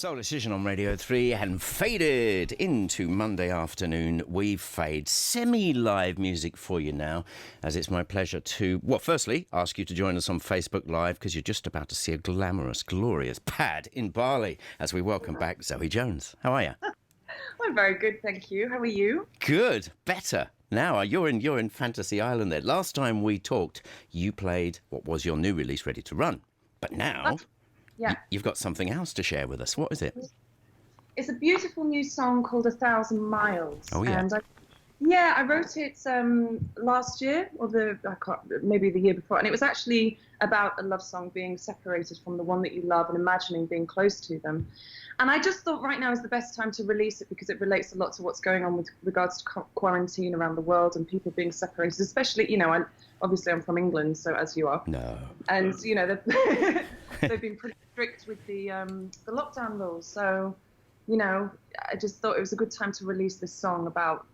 Soul Decision on Radio 3 and faded into Monday afternoon. We've fade semi-live music for you now, as it's my pleasure to, well, firstly, ask you to join us on Facebook Live, because you're just about to see a glamorous, glorious pad in Bali, as we welcome back Zoey Jones. How are you? I'm very good, thank you. How are you? Good. Better. Now, you're in Fantasy Island there. Last time we talked, you played what was your new release, Ready to Run. But now... Yeah. You've got something else to share with us. What is it? It's a beautiful new song called 1,000 Miles. Oh, yeah. And I wrote it last year, or maybe the year before. And it was actually about a love song being separated from the one that you love and imagining being close to them. And I just thought right now is the best time to release it because it relates a lot to what's going on with regards to quarantine around the world and people being separated, especially, obviously I'm from England, so as you are. No. And, they've been pretty strict with the lockdown rules. So, I just thought it was a good time to release this song about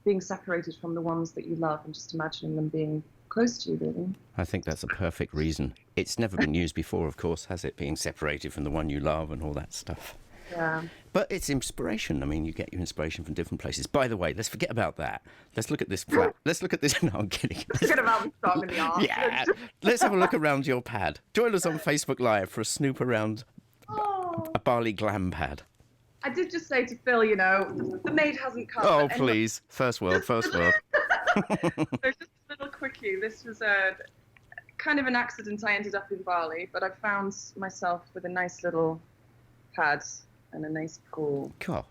being separated from the ones that you love and just imagining them being close to you, really. I think that's a perfect reason. It's never been used before, of course, has it? Being separated from the one you love and all that stuff. Yeah. But it's inspiration. I mean, you get your inspiration from different places. By the way, let's forget about that. Let's look at this flat. Let's look at this. No, I'm kidding. Forget about the song in the arse. Yeah. Let's have a look around your pad. Join us on Facebook Live for a snoop around a Bali glam pad. I did just say to Phil, the maid hasn't come. Oh, please. First world, first world. So just a little quickie. This was a kind of an accident. I ended up in Bali, but I found myself with a nice little pad and a nice pool. God.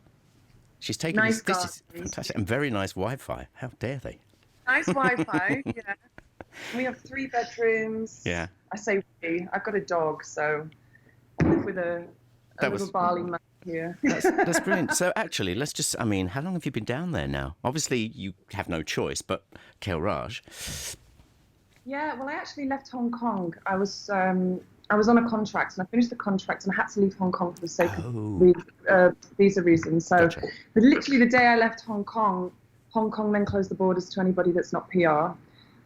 She's taking nice this is fantastic. And very nice Wi-Fi. How dare they? Nice Wi-Fi, yeah. We have 3 bedrooms. Yeah. I say we. I've got a dog, so I live with a little Bali man here. That's brilliant. So actually, how long have you been down there now? Obviously, you have no choice, but Kel Raj. Yeah, well, I actually left Hong Kong. I was on a contract, and I finished the contract, and I had to leave Hong Kong for the sake of visa reasons. So, Gotcha. But literally the day I left Hong Kong then closed the borders to anybody that's not PR.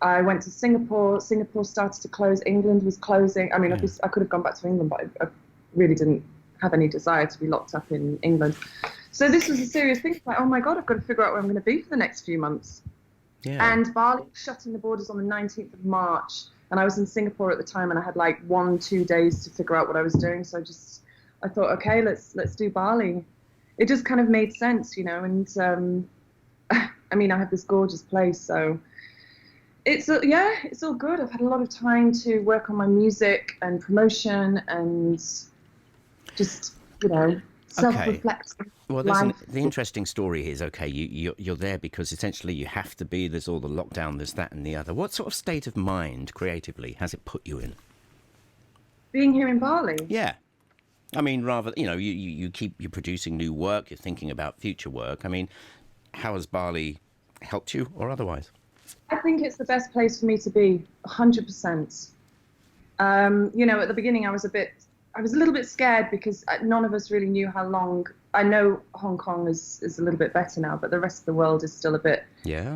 I went to Singapore. Singapore started to close. England was closing. I mean, obviously, I could have gone back to England, but I really didn't have any desire to be locked up in England. So this was a serious thing. Like, oh my God, I've got to figure out where I'm going to be for the next few months. Yeah. And Bali was shutting the borders on the 19th of March. And I was in Singapore at the time, and I had like 1-2 days to figure out what I was doing. So I thought, okay, let's do Bali. It just kind of made sense, And I have this gorgeous place, so it's all good. I've had a lot of time to work on my music and promotion and just self-reflect. Okay. Well, the interesting story is, okay, you're there because essentially you have to be. There's all the lockdown, there's that and the other. What sort of state of mind, creatively, has it put you in? Being here in Bali? Yeah. I mean, rather, you're producing new work, you're thinking about future work. I mean, how has Bali helped you or otherwise? I think it's the best place for me to be, 100%. At the beginning I was a little bit scared because none of us really knew how long. I know Hong Kong is a little bit better now, but the rest of the world is still a bit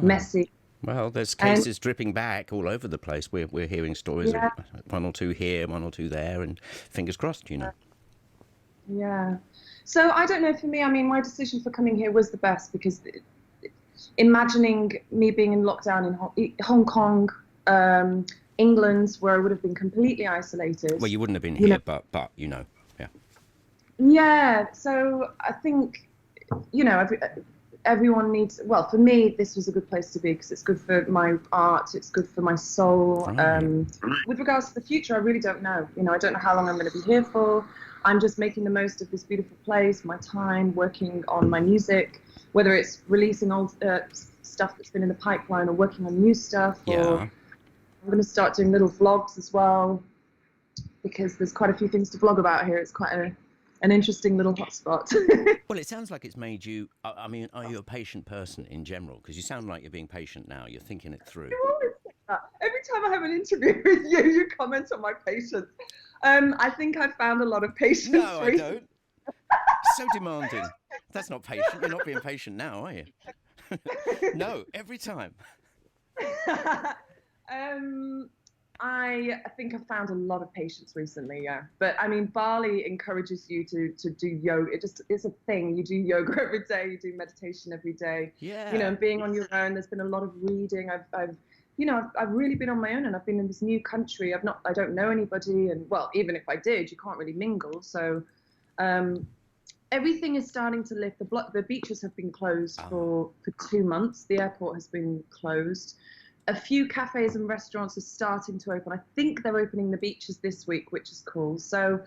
messy. Well, there's cases dripping back all over the place. We're hearing stories of 1 or 2 here, 1 or 2 there, and fingers crossed, Yeah. So I don't know, for me, my decision for coming here was the best because imagining me being in lockdown in Hong Kong, England, where I would have been completely isolated. Well, you wouldn't have been here, but yeah. Yeah, so I think, everyone needs, well, for me, this was a good place to be because it's good for my art, it's good for my soul. With regards to the future, I really don't know. I don't know how long I'm going to be here for. I'm just making the most of this beautiful place, my time, working on my music, whether it's releasing old stuff that's been in the pipeline or working on new stuff. Yeah. Or I'm going to start doing little vlogs as well because there's quite a few things to vlog about here. It's quite an interesting little hotspot. Well, it sounds like it's made you, are you a patient person in general? Because you sound like you're being patient now. You're thinking it through. You always say that. Every time I have an interview with you, you comment on my patience. I think I've found a lot of patience. No, I don't. So demanding. That's not patient. You're not being patient now, are you? No, every time. I think I've found a lot of patience recently, yeah. But I mean, Bali encourages you to do yoga. It's a thing. You do yoga every day. You do meditation every day. Yeah. You know, and being on your own. There's been a lot of reading. I've really been on my own, and I've been in this new country. I don't know anybody, and well, even if I did, you can't really mingle. So, everything is starting to lift. The beaches have been closed for 2 months. The airport has been closed. A few cafes and restaurants are starting to open. I think they're opening the beaches this week, which is cool. So,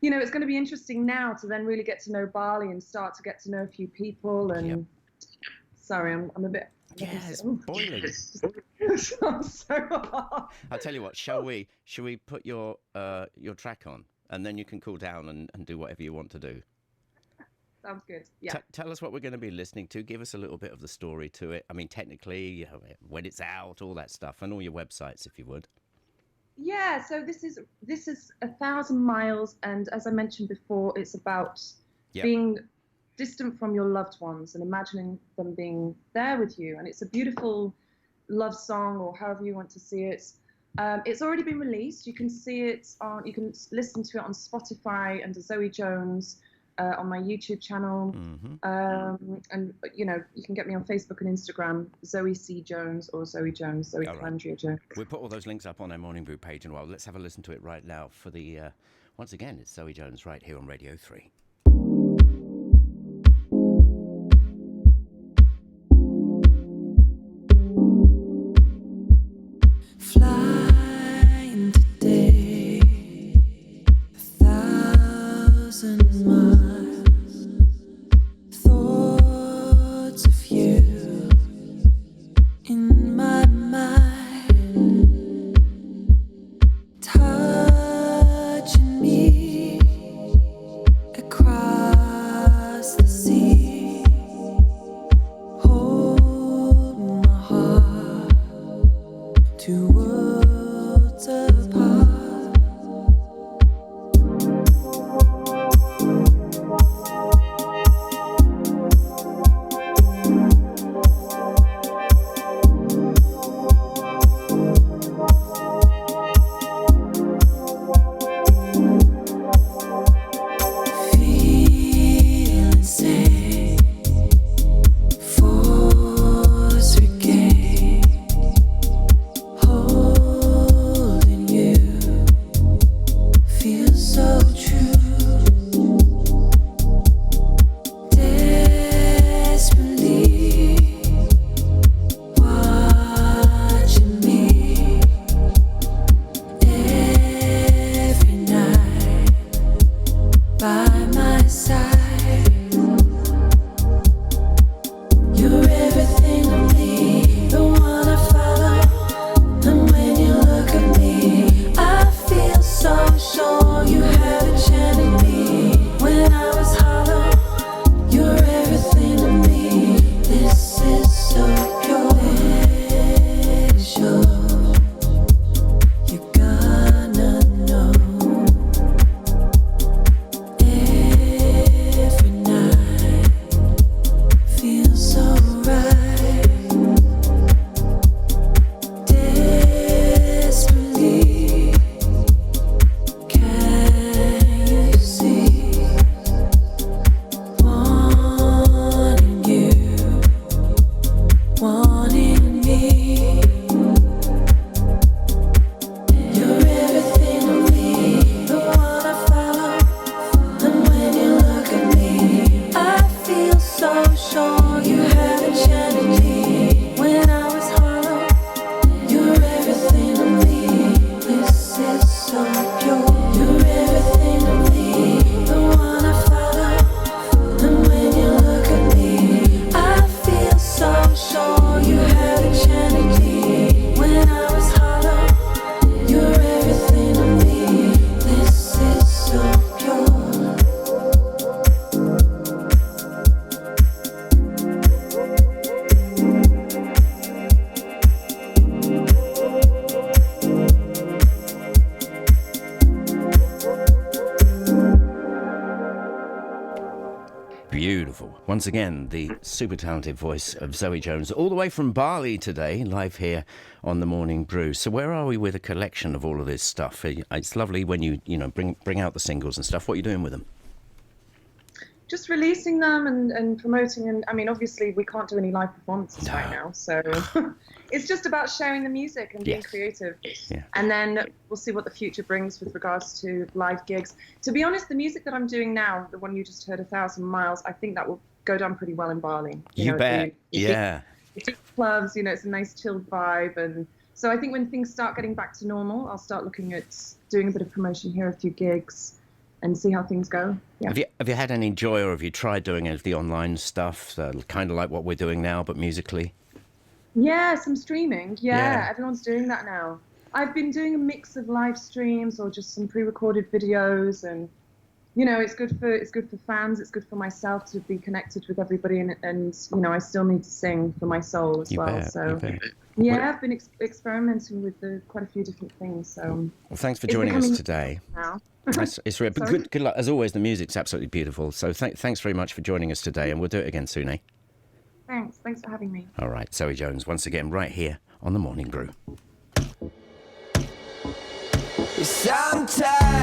you know, it's going to be interesting now to then really get to know Bali and start to get to know a few people. And sorry, I'm a bit. Yes, boiling. I'm so hard. I'll tell you what. Shall we put your track on, and then you can cool down and do whatever you want to do. Sounds good. Yeah. Tell us what we're going to be listening to. Give us a little bit of the story to it. I mean, technically, when it's out, all that stuff, and all your websites, if you would. Yeah. So this is 1,000 miles, and as I mentioned before, it's about being distant from your loved ones and imagining them being there with you. And it's a beautiful love song, or however you want to see it. It's already been released. You can see it on. You can listen to it on Spotify under Zoey Jones. On my YouTube channel, and you know, you can get me on Facebook and Instagram, Zoey C Jones or Zoey Jones, Zoey Calandria Jones. We'll put all those links up on our Morning Brew page in a while. Let's have a listen to it right now. For the once again, it's Zoey Jones right here on Radio 3. Flying today, 1,000 miles. Thoughts of you in my mind, touching me across the sea. Hold my heart, 2 worlds apart. Every night Beautiful. Once again, the super talented voice of Zoey Jones, all the way from Bali today, live here on the Morning Brew. So where are we with a collection of all of this stuff? It's lovely when you bring out the singles and stuff. What are you doing with them? Just releasing them and promoting. And I mean, obviously, we can't do any live performances right now. So it's just about sharing the music and being creative. Yeah. And then we'll see what the future brings with regards to live gigs. To be honest, the music that I'm doing now, the one you just heard, 1,000 Miles, I think that will go down pretty well in Bali. You bet. Yeah. It's clubs, it's a nice chilled vibe. And so I think when things start getting back to normal, I'll start looking at doing a bit of promotion here, a few gigs, and see how things go. Yeah. Have you had any joy, or have you tried doing any of the online stuff, kind of like what we're doing now, but musically? Yeah, some streaming. Yeah, everyone's doing that now. I've been doing a mix of live streams or just some pre-recorded videos, and it's good for fans. It's good for myself to be connected with everybody, and I still need to sing for my soul as well. So yeah, I've been experimenting with quite a few different things. So well, thanks for joining us today. Now. It's real. But good luck as always. The music's absolutely beautiful. So thanks very much for joining us today, and we'll do it again soon, eh? Thanks for having me. All right, Zoey Jones once again right here on the Morning Brew. Sometimes